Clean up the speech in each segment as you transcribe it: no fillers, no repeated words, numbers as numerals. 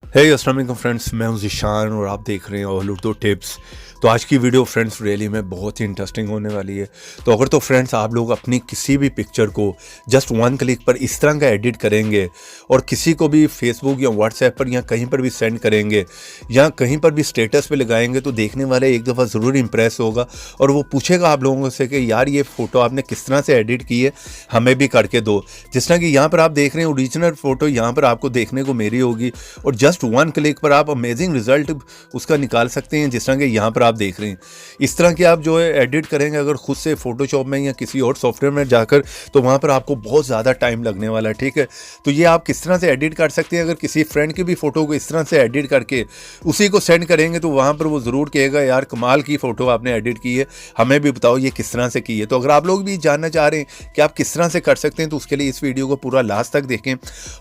हे अस्सलाम वालेकुम फ्रेंड्स, मैं हूं ज़ीशान और आप देख रहे हैं ऑल उर्दू टिप्स। तो आज की वीडियो फ्रेंड्स रियली में बहुत ही इंटरेस्टिंग होने वाली है। तो अगर तो फ्रेंड्स आप लोग अपनी किसी भी पिक्चर को जस्ट वन क्लिक पर इस तरह का एडिट करेंगे और किसी को भी फेसबुक या व्हाट्सएप पर या कहीं पर भी सेंड करेंगे या कहीं पर भी स्टेटस पे लगाएंगे तो देखने वाले एक दफ़ा ज़रूर इम्प्रेस होगा और वो पूछेगा आप लोगों से कि यार ये फ़ोटो आपने किस तरह से एडिट की है, हमें भी करके दो। जिस तरह कि यहाँ पर आप देख रहे हैं ओरिजिनल फ़ोटो यहाँ पर आपको देखने को मेरी होगी और जस्ट वन क्लिक पर आप अमेजिंग रिजल्ट उसका निकाल सकते हैं। जिस तरह के यहाँ पर आप देख रहे हैं, इस तरह की आप जो है एडिट करेंगे अगर खुद से फोटोशॉप में या किसी और सॉफ्टवेयर में जाकर, तो वहाँ पर आपको बहुत ज़्यादा टाइम लगने वाला है। ठीक है, तो ये आप किस तरह से एडिट कर सकते हैं। अगर किसी फ्रेंड की भी फ़ोटो को इस तरह से एडिट करके उसी को सेंड करेंगे तो वहाँ पर वो ज़रूर कहेगा यार कमाल की फ़ोटो आपने एडिट की है, हमें भी बताओ ये किस तरह से की है। तो अगर आप लोग भी जानना चाह रहे हैं कि आप किस तरह से कर सकते हैं तो उसके लिए इस वीडियो को पूरा लास्ट तक देखें।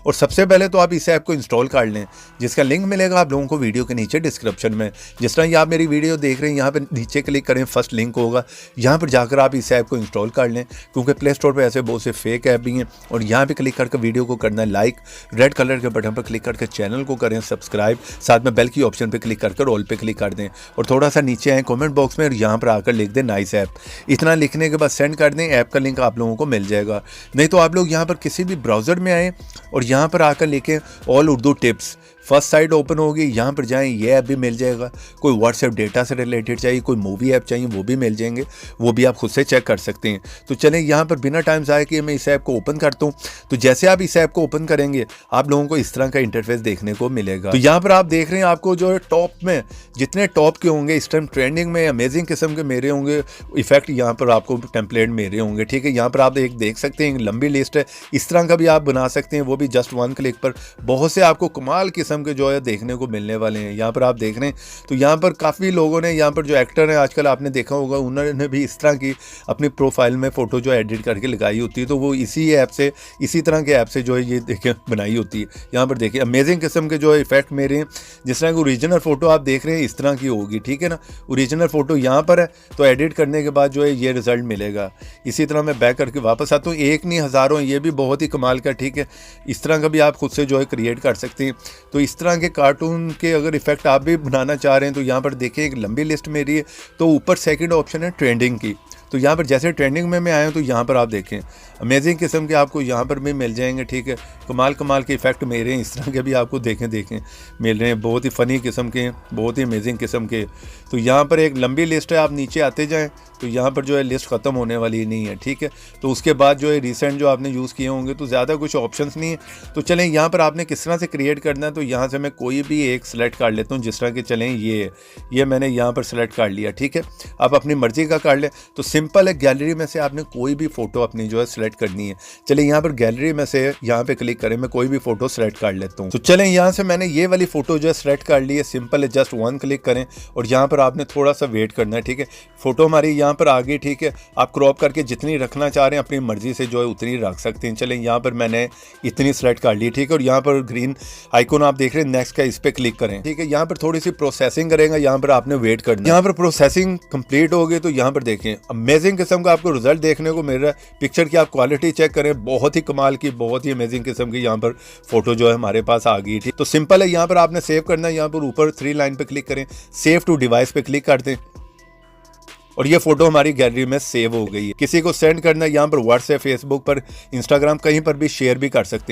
और सबसे पहले तो आप इस ऐप को इंस्टॉल कर लें, जिसका लिंक मिलेगा आप लोगों को वीडियो के नीचे डिस्क्रिप्शन में। जिस तरह ये आप मेरी वीडियो देख रहे हैं, यहाँ पर नीचे क्लिक करें, फर्स्ट लिंक होगा, यहाँ पर जाकर आप इस ऐप को इंस्टॉल कर लें, क्योंकि प्ले स्टोर पर ऐसे बहुत से फेक ऐप भी हैं। और यहाँ पे क्लिक करके वीडियो को करना है लाइक, रेड कलर के बटन पर क्लिक करके चैनल को करें सब्सक्राइब, साथ में बेल की ऑप्शन पर क्लिक करके ऑल पे क्लिक कर दें और थोड़ा सा नीचे आए कमेंट बॉक्स में और यहाँ पर आकर लिख दें नाइस ऐप। इतना लिखने के बाद सेंड कर दें, ऐप का लिंक आप लोगों को मिल जाएगा। नहीं तो आप लोग यहाँ पर किसी भी ब्राउज़र में आएँ और यहाँ पर आकर लिखें all Urdu tips, first sight open होगी, यहाँ पर जाएं, ये ऐप भी मिल जाएगा। कोई व्हाट्सएप डेटा से रिलेटेड चाहिए, कोई मूवी ऐप चाहिए, वो भी मिल जाएंगे, वो भी आप खुद से चेक कर सकते हैं। तो चलें यहाँ पर बिना टाइम ज़ाया कि मैं इस ऐप को ओपन करता हूँ। तो जैसे आप इस ऐप को ओपन करेंगे आप लोगों को इस तरह का इंटरफेस देखने को मिलेगा। तो यहाँ पर आप देख रहे हैं आपको जो है टॉप में जितने टॉप के होंगे इस टाइम ट्रेंडिंग में अमेजिंग किस्म के मेरे होंगे इफेक्ट, यहाँ पर आपको टेम्पलेट मेरे होंगे। ठीक है, यहाँ पर आप एक देख सकते हैं लंबी लिस्ट है, इस तरह का भी आप बना सकते हैं, वो भी जस्ट वन क्लिक पर। बहुत से आपको कमाल किस्म के जो है देखने को मिलने वाले हैं। यहाँ पर आप देख रहे हैं तो यहाँ पर काफ़ी लोगों ने, यहाँ पर जो एक्टर हैं आजकल आपने देखा होगा, उन्होंने भी इस तरह की अपनी प्रोफाइल में फ़ोटो जो एडिट करके लगाई होती है, तो वो इसी ऐप से, इसी तरह के ऐप से जो है ये देखें बनाई होती है। यहाँ पर देखिए अमेजिंग किस्म के जो है इफेक्ट मेरे हैं। जिस तरह की ओरिजिनल फ़ोटो आप देख रहे हैं इस तरह की होगी। ठीक है ना, ओरिजिनल फ़ोटो यहाँ पर है तो एडिट करने के बाद जो है ये रिज़ल्ट मिलेगा। इसी तरह मैं बैक करके वापस आता हूँ, एक नहीं हज़ारों, ये भी बहुत ही कमाल का। ठीक है, इस तरह का भी आप खुद से जो है क्रिएट कर सकते हैं। तो इस तरह के कार्टून के अगर इफेक्ट आप भी बनाना चाह रहे हैं तो यहाँ पर देखिए एक लंबी लिस्ट मेरी है। तो ऊपर सेकंड ऑप्शन है ट्रेंडिंग की, तो यहाँ पर जैसे ट्रेंडिंग में मैं आया हूँ तो यहाँ पर आप देखें अमेजिंग किस्म के आपको यहाँ पर भी मिल जाएंगे। ठीक है, कमाल कमाल के इफेक्ट मेरे हैं, इस तरह के भी आपको देखें मिल रहे हैं, बहुत ही फ़नी किस्म के, बहुत ही अमेजिंग किस्म के। तो यहाँ पर एक लंबी लिस्ट है, आप नीचे आते जाएँ तो यहाँ पर जो है लिस्ट ख़त्म होने वाली नहीं है। ठीक है, तो उसके बाद जो है रिसेंट जो आपने यूज़ किए होंगे तो ज़्यादा कुछ ऑप्शंस नहीं है। तो चलें यहाँ पर आपने किस तरह से क्रिएट करना है, तो यहाँ से मैं कोई भी एक सेलेक्ट कर लेता हूँ। जिस तरह के चलें ये मैंने यहाँ पर सेलेक्ट कर लिया। ठीक है, आप अपनी मर्ज़ी का कर लें। तो सिंपल है, गैलरी में से आपने कोई भी फ़ोटो अपनी जो है सेलेक्ट करनी है। चलिए यहाँ पर गैलरी में से यहाँ पे क्लिक करें, मैं कोई भी फ़ोटो सेलेक्ट कर लेता हूँ। तो चलें यहाँ से मैंने ये वाली फ़ोटो जो है सेलेक्ट कर ली है। सिंपल है, जस्ट वन क्लिक करें और यहाँ पर आपने थोड़ा सा वेट करना है। ठीक है, फ़ोटो हमारी यहाँ पर आ गई। ठीक है, आप क्रॉप करके जितनी रखना चाह रहे हैं अपनी मर्जी से जो है उतनी रख सकते हैं। चलें यहाँ पर मैंने इतनी सेलेक्ट कर ली। ठीक है, और यहाँ पर ग्रीन आइकॉन आप देख रहे हैं नेक्स्ट का, इस पर क्लिक करें। ठीक है, यहाँ पर थोड़ी सी प्रोसेसिंग करेंगे, यहाँ पर आपने वेट करना। यहाँ पर प्रोसेसिंग कंप्लीट हो गई तो यहाँ पर देखें अमेजिंग किस्म का आपको रिजल्ट देखने को मिल रहा है। पिक्चर की आप क्वालिटी चेक करें, बहुत ही कमाल की, बहुत ही अमेजिंग किस्म की यहाँ पर फोटो जो है हमारे पास आ गई थी। तो सिंपल है, यहाँ पर आपने सेव करना है, यहाँ पर ऊपर 3 लाइन पे क्लिक करें, सेव टू डिवाइस पे क्लिक कर दें और ये फोटो हमारी गैलरी में सेव हो गई है। किसी को सेंड करना है, यहाँ पर व्हाट्सएप, फेसबुक पर, इंस्टाग्राम, कहीं पर भी शेयर भी कर सकते हैं।